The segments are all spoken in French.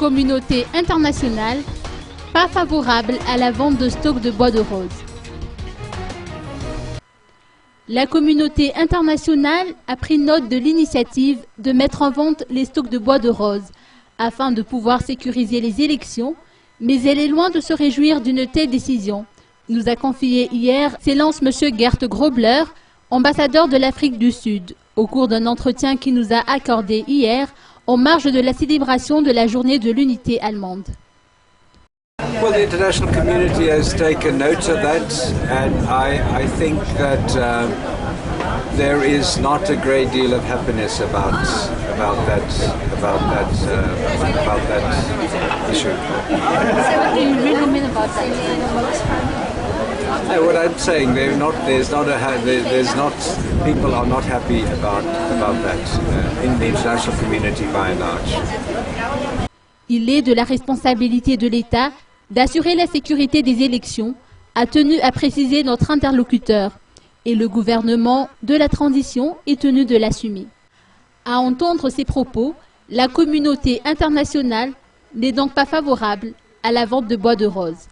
communauté internationale pas favorable à la vente de stocks de bois de rose. La communauté internationale a pris note de l'initiative de mettre en vente les stocks de bois de rose afin de pouvoir sécuriser les élections, mais elle est loin de se réjouir d'une telle décision, nous a confié hier Excellence M. Gert Grobler, ambassadeur de l'Afrique du Sud, au cours d'un entretien qu'il nous a accordé hier en marge de la célébration de la journée de l'unité allemande. Well, the international community has taken note of that, and I think that there is not a great deal of happiness about that issue. So what do you really mean about that? No, what I'm saying, people are not happy about that in the international community by and large. Il est de la responsabilité de l'État d'assurer la sécurité des élections, a tenu à préciser notre interlocuteur, et le gouvernement de la transition est tenu de l'assumer. À entendre ces propos, la communauté internationale n'est donc pas favorable à la vente de bois de rose.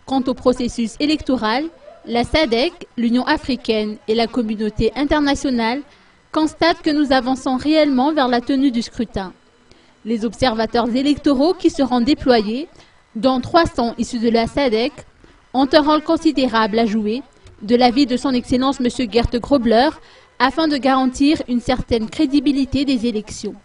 Quant au processus électoral, la SADC, l'Union africaine et la communauté internationale constatent que nous avançons réellement vers la tenue du scrutin. Les observateurs électoraux qui seront déployés, dont 300 issus de la SADC, ont un rôle considérable à jouer, de l'avis de son Excellence M. Gert Grobler, afin de garantir une certaine crédibilité des élections.